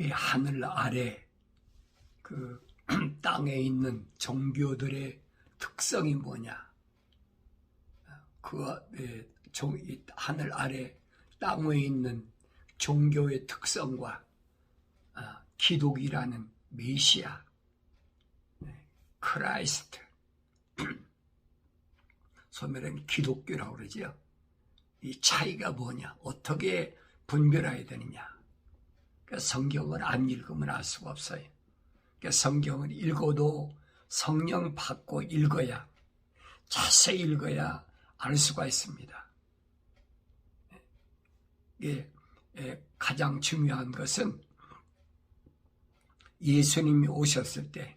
이 하늘 아래 그 땅에 있는 종교들의 특성이 뭐냐? 하늘 아래 땅 위에 있는 종교의 특성과 기독이라는 메시아, 크라이스트, 소멸한 기독교라고 그러죠. 이 차이가 뭐냐? 어떻게 분별해야 되느냐? 그러니까 성경을 안 읽으면 알 수가 없어요. 그러니까 성경을 읽어도 성령 받고 읽어야, 자세히 읽어야 알 수가 있습니다. 가장 중요한 것은 예수님이 오셨을 때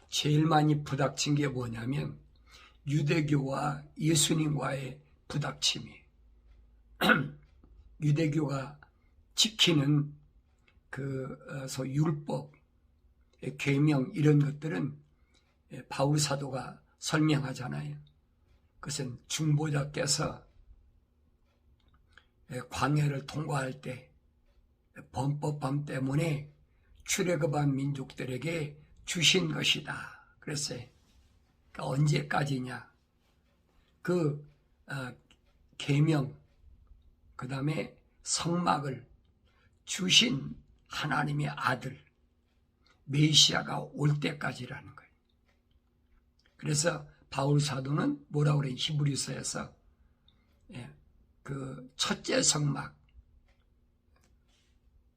제일 많이 부닥친 게 뭐냐면 유대교와 예수님과의 부닥침이. 유대교가 지키는 율법, 계명 이런 것들은 바울 사도가 설명하잖아요. 그것은 중보자께서 광야를 통과할 때 범법함 때문에 출애굽한 민족들에게 주신 것이다 그랬어요. 그러니까 언제까지냐? 계명, 그 다음에 성막을 주신 하나님의 아들 메시아가 올 때까지라는 거예요. 그래서 바울 사도는 뭐라고 그래요? 히브리서에서 그 첫째 성막,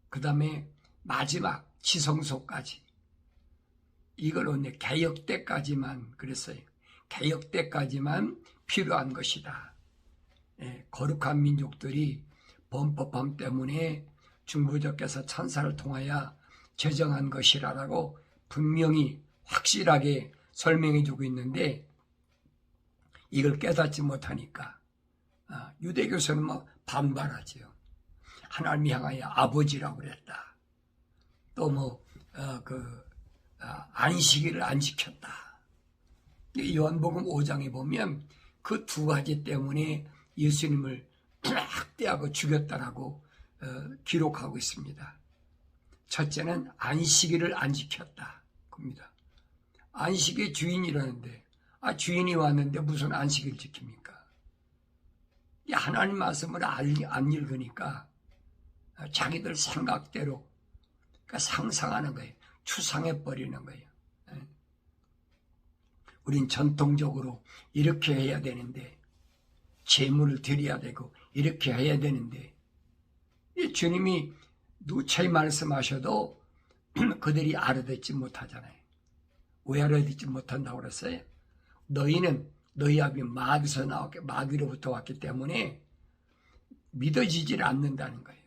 그 다음에 마지막 지성소까지, 이걸 개역 때까지만 그랬어요. 개역 때까지만 필요한 것이다. 거룩한 민족들이 범법함 때문에 중보자께서 천사를 통하여 제정한 것이라고 분명히 확실하게 설명해 주고 있는데, 이걸 깨닫지 못하니까 유대교에서는 반발하죠. 하나님이 향하여 아버지라고 그랬다. 또 안식일을 안 지켰다. 요한복음 5장에 보면 그 두 가지 때문에 예수님을 학대하고 죽였다라고 기록하고 있습니다. 첫째는 안식일을 안 지켰다. 겁니다. 안식의 주인이라는데, 주인이 왔는데 무슨 안식일 지킵니까? 하나님 말씀을 안 읽으니까 자기들 생각대로 상상하는 거예요. 추상해버리는 거예요. 우린 전통적으로 이렇게 해야 되는데, 제물을 드려야 되고 이렇게 해야 되는데, 주님이 누차히 말씀하셔도 그들이 알아듣지 못하잖아요. 왜 알아듣지 못한다고 그랬어요? 너희는 너희 아비 마귀로부터 왔기 때문에 믿어지질 않는다는 거예요.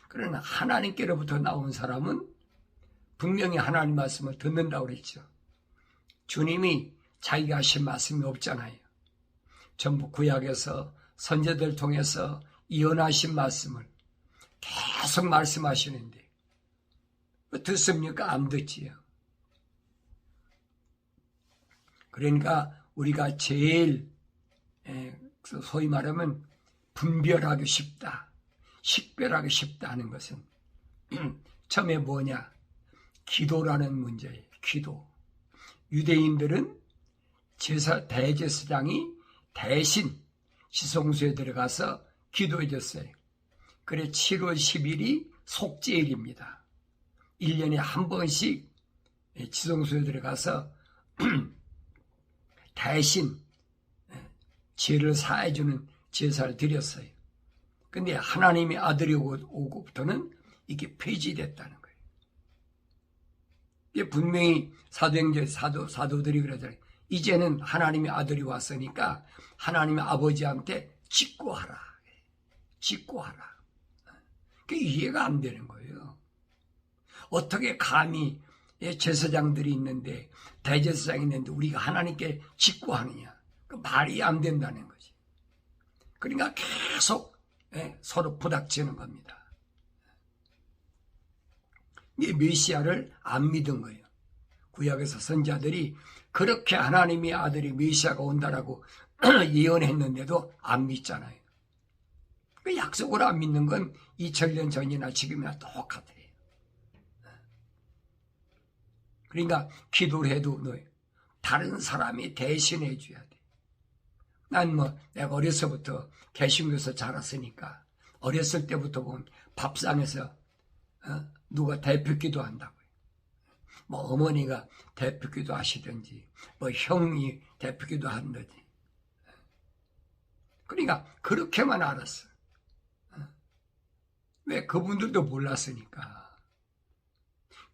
그러나 하나님께로부터 나온 사람은 분명히 하나님 말씀을 듣는다고 그랬죠. 주님이 자기가 하신 말씀이 없잖아요. 전부 구약에서 선지자들 통해서 예언하신 말씀을 계속 말씀하시는데 듣습니까? 안 듣지요. 그러니까 우리가 제일 소위 말하면 분별하기 쉽다, 식별하기 쉽다 하는 것은 처음에 뭐냐? 기도라는 문제예요. 기도. 유대인들은 대제사장이 대신 지성소에 들어가서 기도해 줬어요. 그래 7월 10일이 속죄일입니다. 1년에 한 번씩 지성소에 들어가서 대신 죄를 사해주는 제사를 드렸어요. 근데 하나님의 아들이 오고부터는 이게 폐지됐다는 거예요. 이게 분명히 사도행전 사도들이 그러잖아요. 이제는 하나님의 아들이 왔으니까 하나님의 아버지한테 직고하라. 직고하라. 그게 이해가 안 되는 거예요. 어떻게 감히 제사장들이 있는데, 대제사장이 있는데 우리가 하나님께 직고하느냐? 그 말이 안 된다는 거지. 그러니까 계속 서로 부닥치는 겁니다. 이 메시아를 안 믿은 거예요. 구약에서 선지자들이 그렇게 하나님의 아들이 메시아가 온다라고 예언했는데도 안 믿잖아요. 그 약속을 안 믿는 건 2000년 전이나 지금이나 똑같아요. 그러니까 기도를 해도 너 다른 사람이 대신해 줘야 돼. 난 내가 어려서부터 개신교에서 자랐으니까 어렸을 때부터 보면 밥상에서 누가 대표기도 한다고요. 어머니가 대표기도 하시든지 형이 대표기도 한다든지. 그러니까 그렇게만 알았어. 왜? 그분들도 몰랐으니까.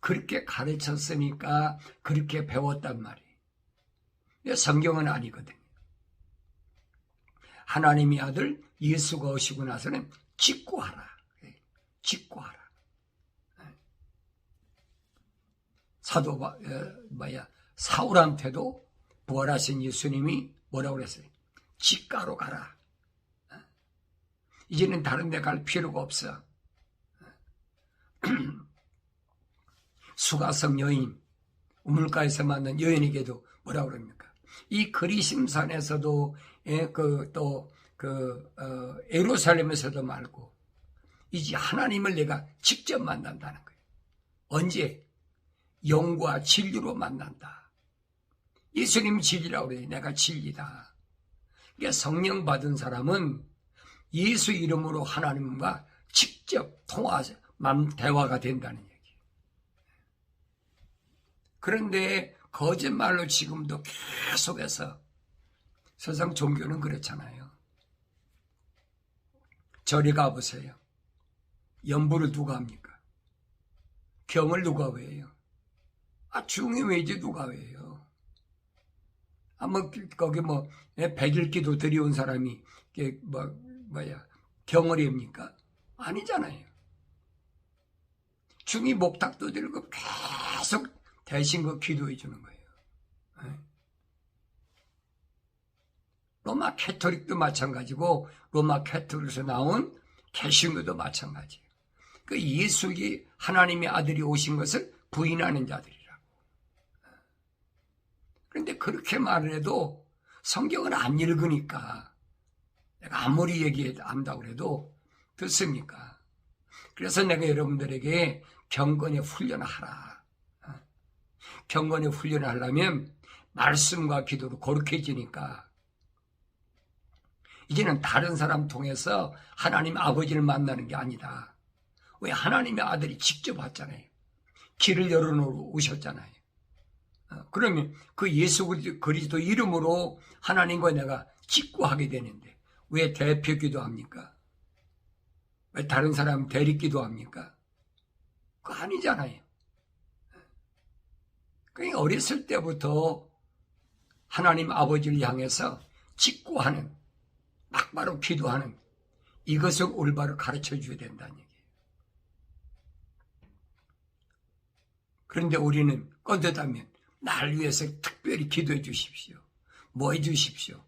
그렇게 가르쳤으니까 그렇게 배웠단 말이에요. 성경은 아니거든요. 하나님의 아들 예수가 오시고 나서는 직구하라. 직구하라. 사울한테도 부활하신 예수님이 뭐라고 그랬어요? 직가로 가라. 이제는 다른 데 갈 필요가 없어. 수가성 여인, 우물가에서 만난 여인에게도 뭐라고 그럽니까? 이 그리심산에서도 예루살렘에서도 말고 이제 하나님을 내가 직접 만난다는 거예요. 언제? 영과 진리로 만난다. 예수님 진리라고 그래요. 내가 진리다. 그러니까 성령 받은 사람은 예수 이름으로 하나님과 직접 대화가 된다는 얘기예요. 그런데 거짓말로 지금도 계속해서 세상 종교는 그렇잖아요. 저리 가보세요. 연부를 누가 합니까? 경을 누가 외워요? 중이 왜지 누가 외워요? 거기 100일기도 드려온 사람이 경을 외웁니까? 아니잖아요. 중이 목탁도 들고 계속 대신 기도해 주는 거예요. 로마 캐토릭도 마찬가지고 로마 캐토릭에서 나온 개신교도 마찬가지예요. 그 예수가 하나님의 아들이 오신 것을 부인하는 자들이라고. 그런데 그렇게 말을 해도 성경은 안 읽으니까 내가 아무리 얘기한다고 해도 듣습니까? 그래서 내가 여러분들에게 경건의 훈련을 하라. 경건의 훈련을 하려면 말씀과 기도로 거룩해지니까 이제는 다른 사람 통해서 하나님 아버지를 만나는 게 아니다. 왜? 하나님의 아들이 직접 왔잖아요. 길을 열어놓으셨잖아요. 그러면 그 예수 그리스도 이름으로 하나님과 내가 직구하게 되는데 왜 대표 기도합니까? 왜 다른 사람 대리 기도합니까? 그거 아니잖아요. 그러니까 어렸을 때부터 하나님 아버지를 향해서 직구하는, 막바로 기도하는 이것을 올바로 가르쳐 줘야 된다는 얘기예요. 그런데 우리는 꼰대다면 날 위해서 특별히 기도해 주십시오. 뭐 해 주십시오.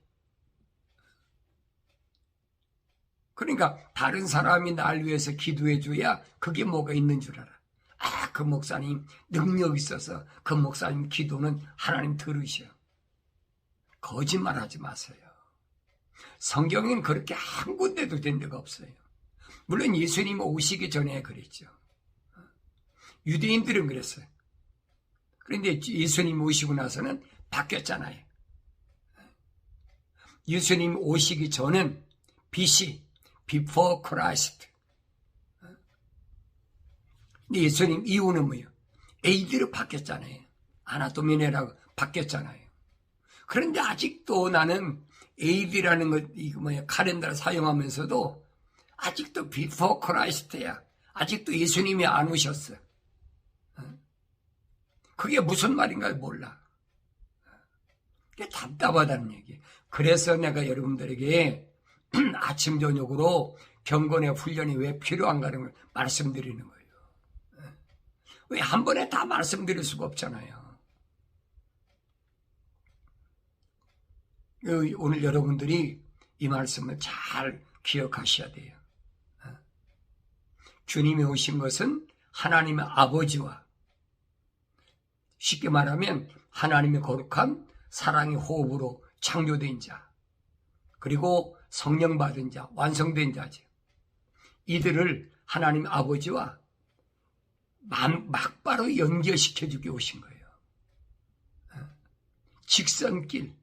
그러니까 다른 사람이 날 위해서 기도해 줘야 그게 뭐가 있는 줄 알아. 그 목사님 능력 있어서 그 목사님 기도는 하나님 들으셔. 거짓말하지 마세요. 성경엔 그렇게 한 군데도 된 데가 없어요. 물론 예수님 오시기 전에 그랬죠. 유대인들은 그랬어요. 그런데 예수님 오시고 나서는 바뀌었잖아요. 예수님 오시기 전은 BC, Before Christ. 예수님 이후는 뭐예요? AD로 바뀌었잖아요. 아나토미네라고 바뀌었잖아요. 그런데 아직도 나는 AD라는 것, 칼렌더를 사용하면서도 아직도 Before Christ야. 아직도 예수님이 안 오셨어. 그게 무슨 말인가 몰라. 그게 답답하다는 얘기예요. 그래서 내가 여러분들에게 아침 저녁으로 경건의 훈련이 왜 필요한가는 걸 말씀드리는 거예요. 왜 한 번에 다 말씀드릴 수가 없잖아요. 오늘 여러분들이 이 말씀을 잘 기억하셔야 돼요. 주님이 오신 것은 하나님의 아버지와 쉽게 말하면 하나님의 거룩한 사랑의 호흡으로 창조된 자, 그리고 성령 받은 자, 완성된 자죠. 이들을 하나님 아버지와 막바로 연결시켜주기 오신 거예요. 직선길,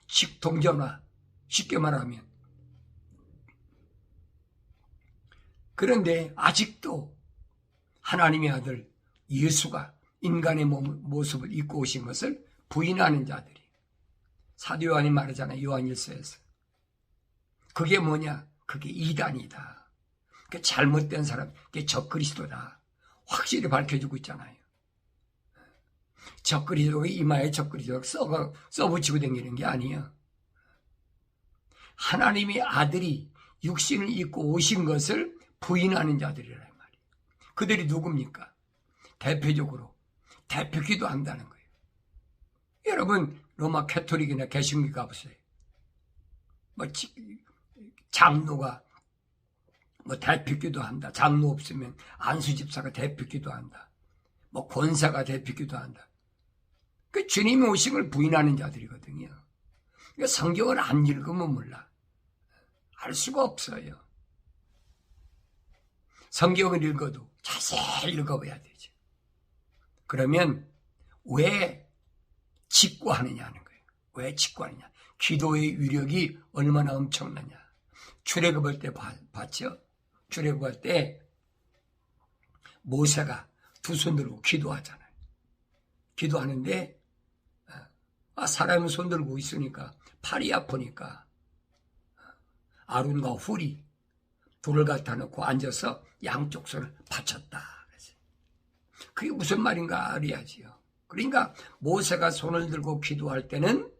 직동전화, 쉽게 말하면. 그런데 아직도 하나님의 아들 예수가 인간의 모습을 입고 오신 것을 부인하는 자들이, 사도 요한이 말하잖아요. 요한일서에서. 그게 뭐냐? 그게 이단이다. 그게 잘못된 사람, 그게 적그리스도다. 확실히 밝혀주고 있잖아요. 적그리스도가 이마에 적그리스도가 써붙이고 다니는 게 아니에요. 하나님의 아들이 육신을 입고 오신 것을 부인하는 자들이란 말이에요. 그들이 누굽니까? 대표적으로 대표기도 한다는 거예요. 여러분 로마 캐토릭이나 개신교 가보세요. 장로가 대표기도 한다. 장로 없으면 안수집사가 대표기도 한다. 권사가 대표기도 한다. 그 주님이 오신 걸 부인하는 자들이거든요. 그러니까 성경을 안 읽으면 몰라. 알 수가 없어요. 성경을 읽어도 자세히 읽어봐야 되죠. 그러면 왜 직구하느냐는 거예요. 왜 직구하느냐. 기도의 위력이 얼마나 엄청나냐. 출애굽할 때 봤죠? 출애굽할 때 모세가 두 손 들고 기도하잖아요. 기도하는데 사람이 손 들고 있으니까 팔이 아프니까 아론과 훌이 돌을 갖다 놓고 앉아서 양쪽 손을 받쳤다. 그게 무슨 말인가 알아야지요. 그러니까 모세가 손을 들고 기도할 때는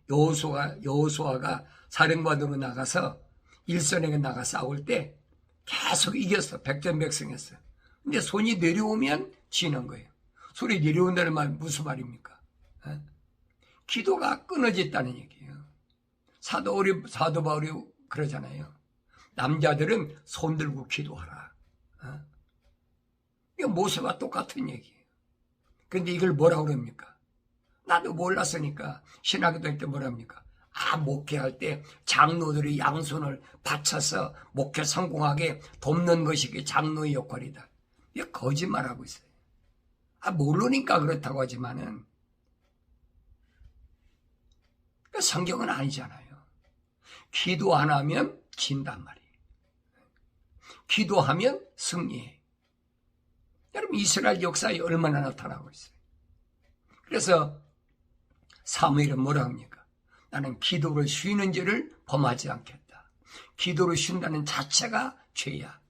여호수아가 사령관으로 나가서 일선에게 나가 싸울 때 계속 이겼어. 백전백승했어. 근데 손이 내려오면 지는 거예요. 손이 내려온다는 말 무슨 말입니까? 기도가 끊어졌다는 얘기예요. 사도 바울이 그러잖아요. 남자들은 손 들고 기도하라. 이거 모세와 똑같은 얘기예요. 근데 이걸 뭐라고 그럽니까? 나도 몰랐으니까 신학교 때 뭐랍니까? 목회할 때 장로들이 양손을 받쳐서 목회 성공하게 돕는 것이 장로의 역할이다. 이게 거짓말하고 있어요. 모르니까 그렇다고 하지만은 성경은 아니잖아요. 기도 안 하면 진단 말이에요. 기도하면 승리해. 여러분 이스라엘 역사에 얼마나 나타나고 있어요. 그래서 사무엘은 뭐라 합니까? 나는 기도를 쉬는 죄를 범하지 않겠다. 기도를 쉰다는 자체가 죄야.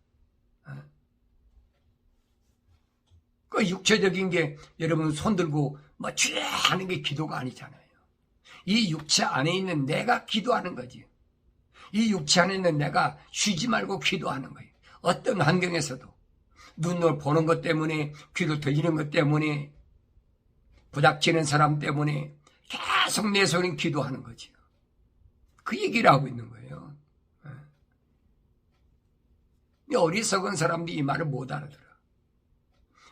그 육체적인 게 여러분 손 들고 죄 하는 게 기도가 아니잖아요. 이 육체 안에 있는 내가 기도하는 거지. 이 육체 안에 있는 내가 쉬지 말고 기도하는 거예요. 어떤 환경에서도 눈을 보는 것 때문에, 귀로 들리는 것 때문에, 부닥치는 사람 때문에 계속 내 손이 기도하는 거죠. 그 얘기를 하고 있는 거예요. 어리석은 사람들이 이 말을 못 알아들어.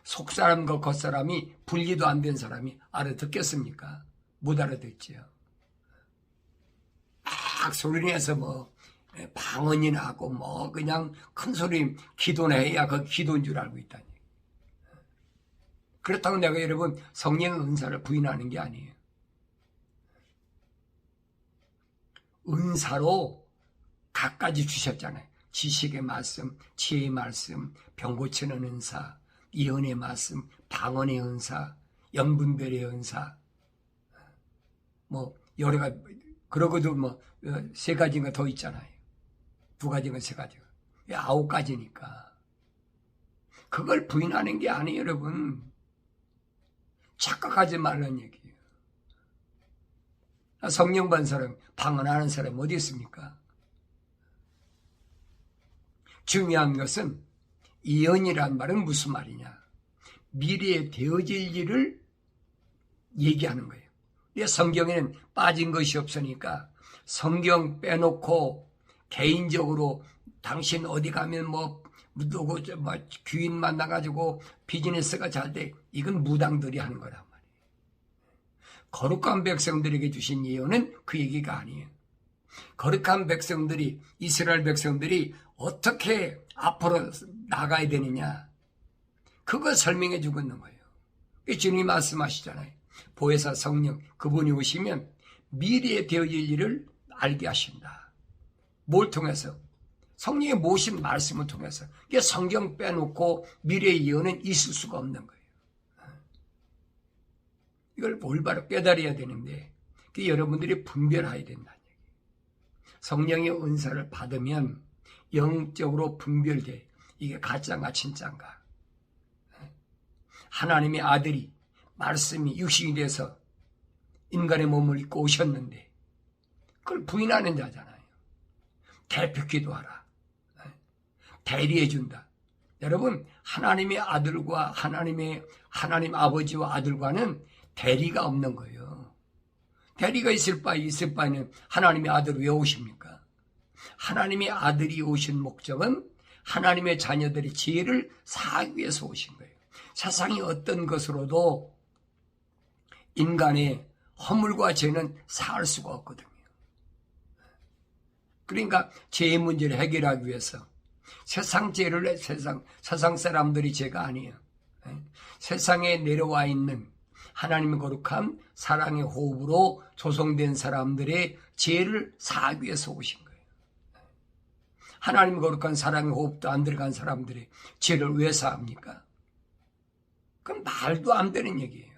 속사람과 겉사람이 분리도 안 된 사람이 알아듣겠습니까? 못 알아듣지요. 막 소리내서 방언이나 하고 그냥 큰 소리 기도나 해야 그 기도인 줄 알고 있다니. 그렇다고 내가 여러분 성령의 은사를 부인하는 게 아니에요. 은사로 각가지 주셨잖아요. 지식의 말씀, 지혜의 말씀, 병 고치는 은사, 예언의 말씀, 방언의 은사, 영분별의 은사, 여러 가지, 그러고도 세 가지가 더 있잖아요. 두 가지가 세 가지가. 9가지니까. 그걸 부인하는 게 아니에요, 여러분. 착각하지 말라는 얘기예요. 성령 받은 사람, 방언하는 사람 어디 있습니까? 중요한 것은 예언이란 말은 무슨 말이냐? 미래에 되어질 일을 얘기하는 거예요. 성경에는 빠진 것이 없으니까 성경 빼놓고 개인적으로 당신 어디 가면 누구 귀인 만나가지고 비즈니스가 잘 돼. 이건 무당들이 하는 거란 말이에요. 거룩한 백성들에게 주신 예언은 그 얘기가 아니에요. 거룩한 백성들이, 이스라엘 백성들이 어떻게 앞으로 나가야 되느냐, 그거 설명해 주고 있는 거예요. 주님이 말씀하시잖아요. 보혜사 성령 그분이 오시면 미래에 되어질 일을 알게 하신다. 뭘 통해서? 성령의 모신 말씀을 통해서. 이게 성경 빼놓고 미래의 예언은 있을 수가 없는 거예요. 이걸 올바로 깨달아야 되는데 여러분들이 분별해야 된다는 얘기예요. 성령의 은사를 받으면 영적으로 분별돼. 이게 가짜인가 진짜인가. 하나님의 아들이 말씀이 육신이 돼서 인간의 몸을 입고 오셨는데 그걸 부인하는 자잖아요. 대표 기도하라. 대리해준다. 여러분 하나님의 아들과 하나님 아버지와 아들과는 대리가 없는 거예요. 대리가 있을 바에는 하나님의 아들을 왜 오십니까? 하나님의 아들이 오신 목적은 하나님의 자녀들의 죄를 사하기 위해서 오신 거예요. 세상이 어떤 것으로도 인간의 허물과 죄는 사할 수가 없거든요. 그러니까 죄의 문제를 해결하기 위해서 세상 죄를 세상 사람들이 죄가 아니에요. 세상에 내려와 있는 하나님의 거룩한 사랑의 호흡으로 조성된 사람들의 죄를 사하기 위해서 오신 거예요. 하나님의 거룩한 사랑의 호흡도 안 들어간 사람들의 죄를 왜 사합니까? 그건 말도 안 되는 얘기예요.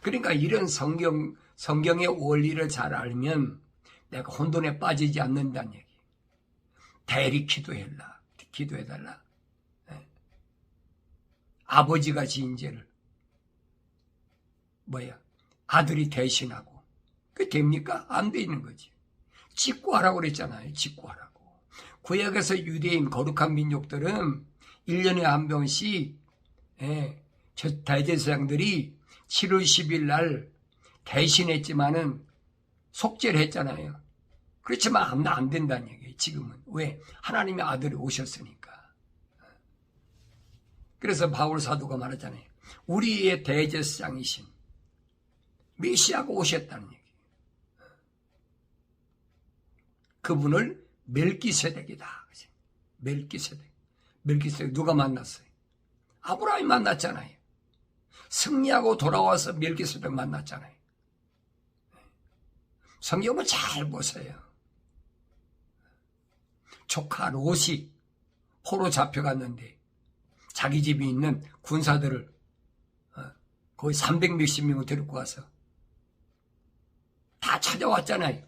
그러니까 이런 성경의 원리를 잘 알면 내가 혼돈에 빠지지 않는다는 얘기. 대리 기도해달라. 아버지가 지은 죄를 아들이 대신하고 그게 됩니까? 안 되는 거지. 직구하라고 그랬잖아요. 직구하라고. 구약에서 유대인 거룩한 민족들은 1년에 한 번씩 대제사장들이 7월 10일 날 대신했지만은 속죄를 했잖아요. 그렇지만 안 된다는 얘기예요. 지금은. 왜? 하나님의 아들이 오셨으니까. 그래서 바울 사도가 말하잖아요. 우리의 대제사장이신 메시아가 오셨다는 얘기예요. 그분을 멜기세덱이다. 멜기세덱 누가 만났어요? 아브라함이 만났잖아요. 승리하고 돌아와서 멜기세덱 만났잖아요. 성경을 잘 보세요. 조카 롯이 포로 잡혀갔는데 자기 집에 있는 군사들을 거의 300몇십 명을 데리고 와서 다 찾아왔잖아요.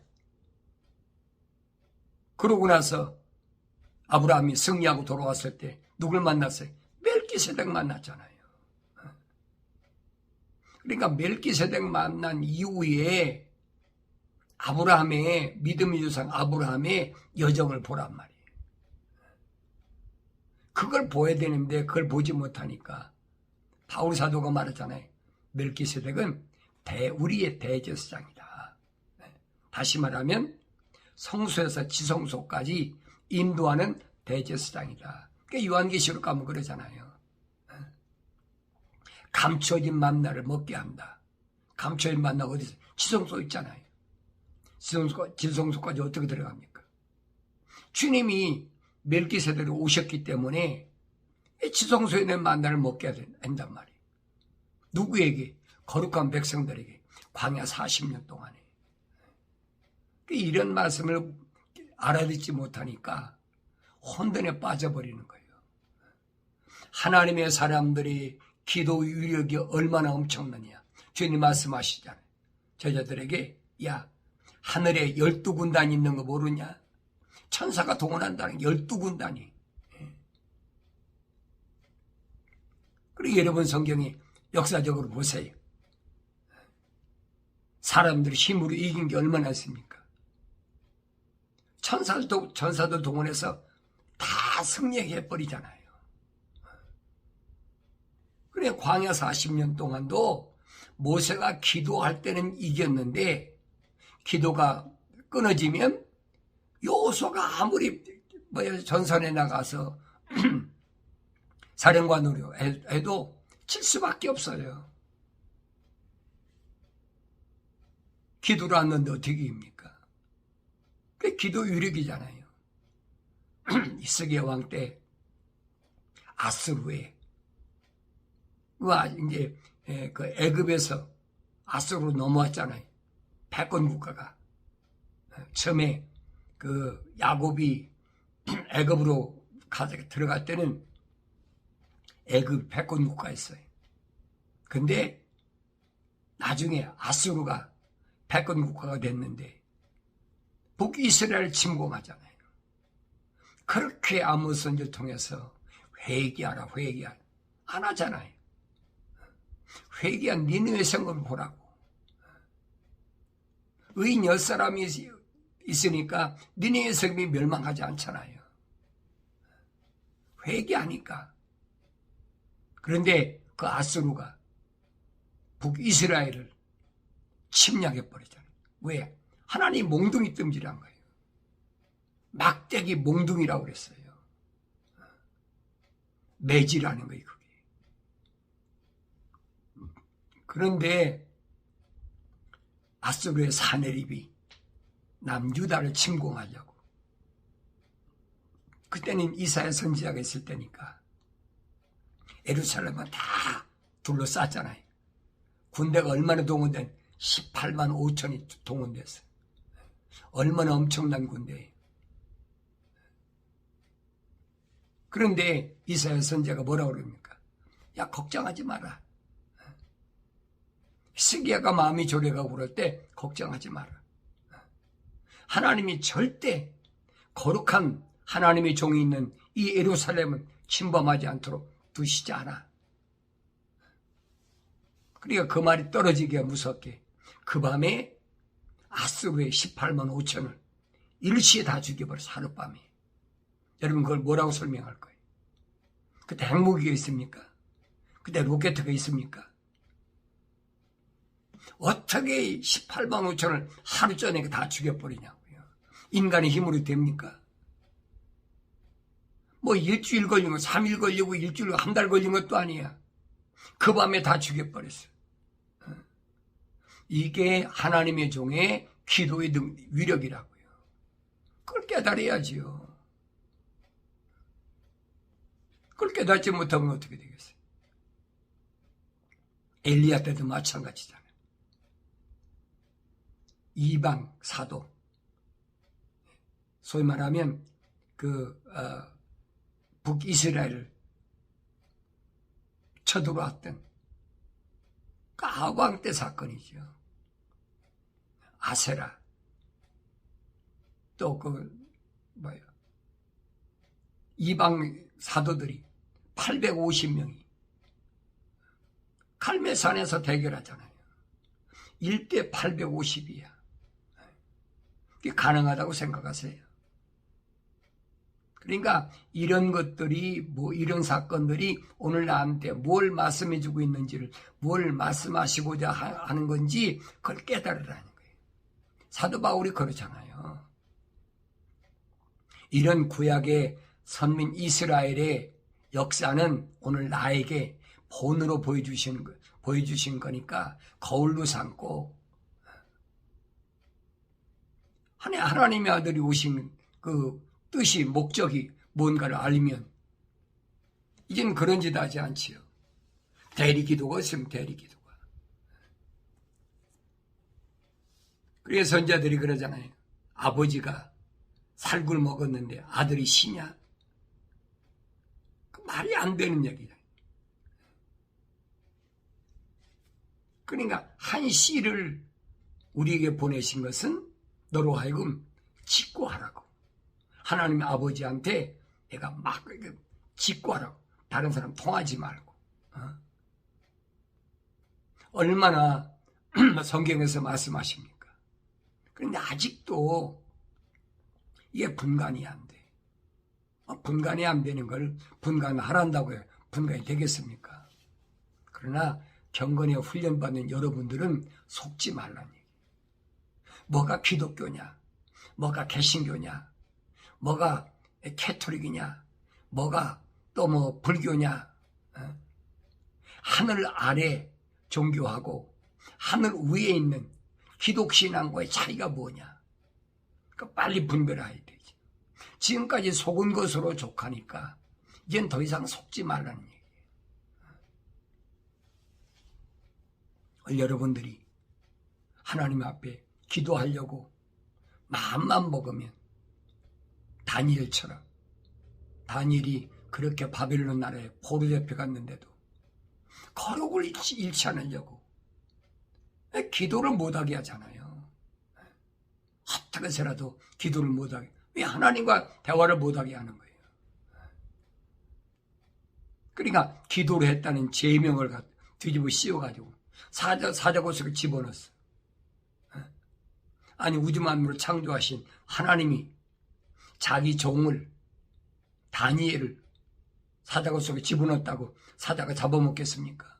그러고 나서 아브라함이 승리하고 돌아왔을 때 누굴 만났어요? 멜기세덱 만났잖아요. 그러니까 멜기세덱 만난 이후에 아브라함의 믿음의 조상 아브라함의 여정을 보란 말이에요. 그걸 보여야 되는데 그걸 보지 못하니까 바울 사도가 말했잖아요. 멜기세덱은 우리의 대제사장이다. 다시 말하면 성소에서 지성소까지 인도하는 대제사장이다. 그러니까 요한계시록 가면 그러잖아요. 감춰진 만나를 먹게 한다. 감춰진 만나가 어디서? 지성소 있잖아요. 지성소까지 어떻게 들어갑니까? 주님이 멜기세덱으로 오셨기 때문에 지성소에 있는 만나를 먹게 한단 말이에요. 누구에게? 거룩한 백성들에게 광야 40년 동안에. 이런 말씀을 알아듣지 못하니까 혼돈에 빠져버리는 거예요. 하나님의 사람들이 기도 위력이 얼마나 엄청나냐. 주님 말씀하시잖아요. 제자들에게 야 하늘에 12군단이 있는 거 모르냐? 천사가 동원한다는 12군단이. 그리고 여러분 성경이 역사적으로 보세요. 사람들이 힘으로 이긴 게 얼마나 있습니까? 천사들 동원해서 다 승리해버리잖아요. 그래 광야 40년 동안도 모세가 기도할 때는 이겼는데 기도가 끊어지면 여호수아가 아무리 전선에 나가서 사령관으로 해도 칠 수밖에 없어요. 기도를 하는데 어떻게 이깁니까? 그게 기도 유력이잖아요. 이스기야 왕 때 아스루에 이제 그 애굽에서 아수르로 넘어왔잖아요. 패권 국가가. 처음에 그 야곱이 애굽으로 들어갈 때는 애굽 패권 국가였어요. 근데 나중에 아수르가 패권 국가가 됐는데 북이스라엘을 침공하잖아요. 그렇게 아모스 선지를 통해서 회개하라 안 하잖아요. 회개한 니느웨 성을 보라고. 의인 10사람이 있으니까 니느웨 성이 멸망하지 않잖아요. 회개하니까. 그런데 그 아수르가 북이스라엘을 침략해버리잖아요. 왜? 하나님 몽둥이 뜸질한 거예요. 막대기 몽둥이라고 그랬어요. 매질하는 거예요, 그게. 그런데 아수르의 사내립이 남유다를 침공하려고. 그때는 이사야 선지자가 있을 때니까 예루살렘은 다 둘러쌌잖아요. 군대가 얼마나 동원된 18만 5천이 동원됐어요. 얼마나 엄청난 군대예요. 그런데 이사야 선지자가 뭐라고 그럽니까? 야, 걱정하지 마라. 히스기야가 마음이 졸여가고 그럴 때 걱정하지 마라. 하나님이 절대 거룩한 하나님의 종이 있는 이 예루살렘은 침범하지 않도록 두시지 않아. 그러니까 그 말이 떨어지기가 무섭게 그 밤에 아수르의 18만 5천을 일시에 다 죽여버려서 하룻밤에. 여러분 그걸 뭐라고 설명할 거예요? 그때 핵무기가 있습니까? 그때 로켓가 있습니까? 어떻게 18만 5천을 하루 전에 다 죽여버리냐고요. 인간의 힘으로 됩니까? 뭐 일주일 걸린 거, 3일 걸리고 일주일, 한 달 걸린 것도 아니야. 그 밤에 다 죽여버렸어. 이게 하나님의 종의 기도의 위력이라고요. 그걸 깨달아야지요. 그걸 깨닫지 못하면 어떻게 되겠어요? 엘리야 때도 마찬가지잖아요. 이방 사도, 소위 말하면 북이스라엘을 쳐들어왔던 아방 때 사건이죠. 아세라, 또 이방 사도들이 850명이 갈멜산에서 대결하잖아요. 1대 850이야. 그게 가능하다고 생각하세요? 그러니까 이런 것들이 이런 사건들이 오늘 나한테 뭘 말씀해주고 있는지를, 뭘 말씀하시고자 하는 건지 그걸 깨달으라는 거예요. 사도 바울이 그러잖아요. 이런 구약의 선민 이스라엘의 역사는 오늘 나에게 본으로 보여주신 거니까 거울로 삼고, 하나님의 아들이 오신 그 뜻이, 목적이 뭔가를 알면 이젠 그런 짓 하지 않지요. 대리기도가 있으면 대리기도가. 그래서 선자들이 그러잖아요. 아버지가 살굴 먹었는데 아들이 쉬냐? 그 말이 안 되는 얘기야. 그러니까 한 씨를 우리에게 보내신 것은 너로 하여금 직고하라고. 하나님의 아버지한테 내가 막 직고하라고. 다른 사람 통하지 말고. 얼마나 성경에서 말씀하십니까? 그런데 아직도 이게 분간이 안 돼. 분간이 안 되는 걸 분간하란다고 해요. 분간이 되겠습니까? 그러나 경건에 훈련받는 여러분들은 속지 말라는 얘기. 뭐가 기독교냐? 뭐가 개신교냐? 뭐가 캐토릭이냐? 뭐가 또 불교냐? 하늘 아래 종교하고 하늘 위에 있는 기독신앙과의 차이가 뭐냐? 그러니까 빨리 분별해야 되지. 지금까지 속은 것으로 족하니까 이젠 더 이상 속지 말라는 얘기예요. 여러분들이 하나님 앞에 기도하려고 마음만 먹으면 다니엘처럼, 다니엘이 그렇게 바벨론 나라에 포로 잡혀갔는데도 거룩을 잃지 않으려고 기도를 못하게 하잖아요. 어떻게 해서라도 기도를 못하게, 왜 하나님과 대화를 못하게 하는 거예요? 그러니까 기도를 했다는 제명을 뒤집어 씌워가지고 사자고석에 집어넣었어. 아니, 우주 만물을 창조하신 하나님이 자기 종을, 다니엘을 사자고석에 집어넣었다고 사자가 잡아먹겠습니까?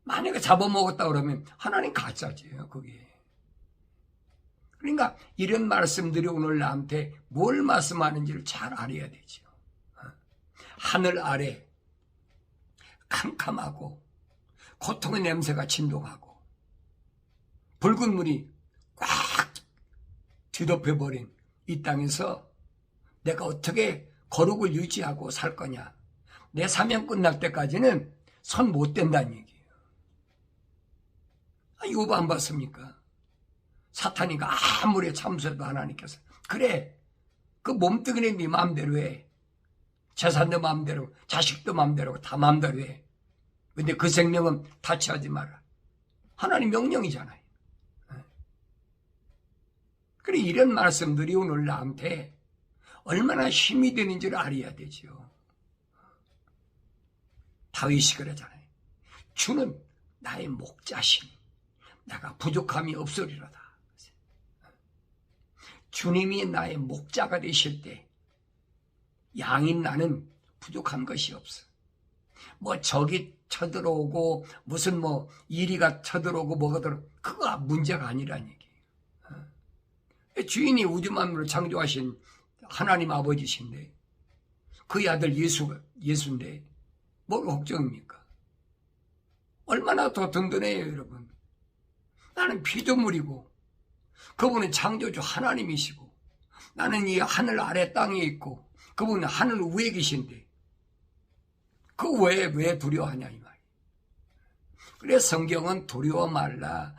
만약에 잡아먹었다 그러면 하나님 가짜지요, 그게. 그러니까 이런 말씀들이 오늘 나한테 뭘 말씀하는지를 잘 알아야 되죠. 하늘 아래 캄캄하고 고통의 냄새가 진동하고 붉은 물이 꽉 뒤덮여버린 이 땅에서 내가 어떻게 거룩을 유지하고 살 거냐. 내 사명 끝날 때까지는 손 못 댄다는 얘기예요. 욥 안 봤습니까? 사탄이가 아무리 참수해도 하나님께서 그래, 그 몸뚱이는 네 마음대로 해. 재산도 마음대로, 자식도 마음대로, 다 마음대로 해. 근데 그 생명은 타치하지 마라. 하나님 명령이잖아요. 그래, 이런 말씀들이 오늘 나한테 얼마나 힘이 되는지를 알아야 되죠. 다윗이 그러잖아요. 주는 나의 목자시니 내가 부족함이 없으리로다. 주님이 나의 목자가 되실 때 양인 나는 부족한 것이 없어. 뭐 적이 쳐들어오고 무슨 뭐 이리가 쳐들어오고 뭐가 들어오고 그거 문제가 아니란 얘기예요. 주인이 우주 만물을 창조하신 하나님 아버지신데 그 아들 예수인데 뭘 걱정입니까? 얼마나 더 든든해요, 여러분. 나는 피조물이고 그분은 창조주 하나님이시고 나는 이 하늘 아래 땅에 있고 그분은 하늘 위에 계신데 그 왜 두려워하냐 이 말이에요. 그래서 성경은 두려워 말라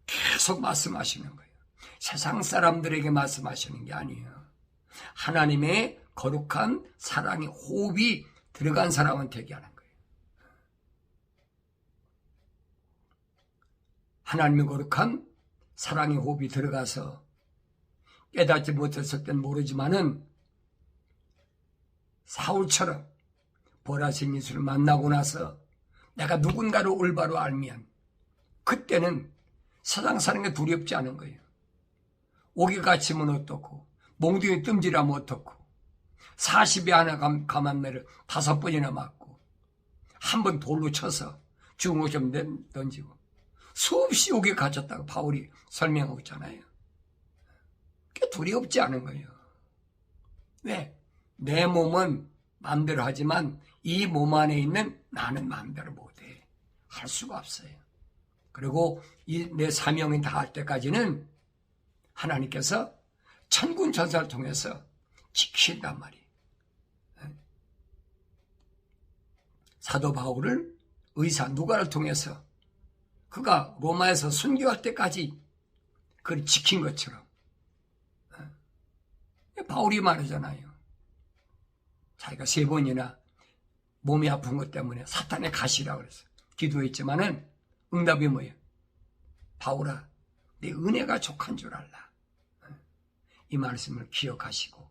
계속 말씀하시는 거예요. 세상 사람들에게 말씀하시는 게 아니에요. 하나님의 거룩한 사랑의 호흡이 들어간 사람한테 얘기하는 거예요. 하나님의 거룩한 사랑의 호흡이 들어가서 깨닫지 못했을 땐 모르지만은 사울처럼 보라색 예수를 만나고 나서 내가 누군가를 올바로 알면 그때는 세상 사는 게 두렵지 않은 거예요. 옥에 갇히면 어떻고 몽둥이 뜸질하면 어떻고 40에 하나 가만매를 5번이나 맞고 한 번 돌로 쳐서 죽은 것 좀 던지고 수없이 옥에 갇혔다고 바울이 설명하고 있잖아요. 그게 두렵지 않은 거예요. 왜? 내 몸은 마음대로 하지만 이 몸 안에 있는 나는 마음대로 못해. 할 수가 없어요. 그리고 내 사명이 다할 때까지는 하나님께서 천군 천사를 통해서 지킨단 말이에요. 사도 바울을 의사 누가를 통해서 그가 로마에서 순교할 때까지 그를 지킨 것처럼 바울이 말하잖아요. 자기가 3번이나 몸이 아픈 것 때문에 사탄의 가시라고 그랬어요. 기도했지만은 응답이 뭐예요? 바울아, 내 은혜가 족한 줄 알라. 이 말씀을 기억하시고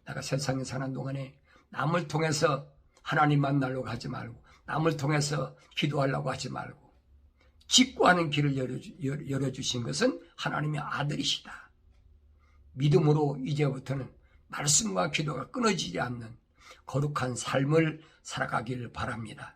내가 세상에 사는 동안에 남을 통해서 하나님 만나려고 하지 말고 남을 통해서 기도하려고 하지 말고 직구하는 길을 열어주신 것은 하나님의 아들이시다. 믿음으로 이제부터는 말씀과 기도가 끊어지지 않는 거룩한 삶을 살아가기를 바랍니다.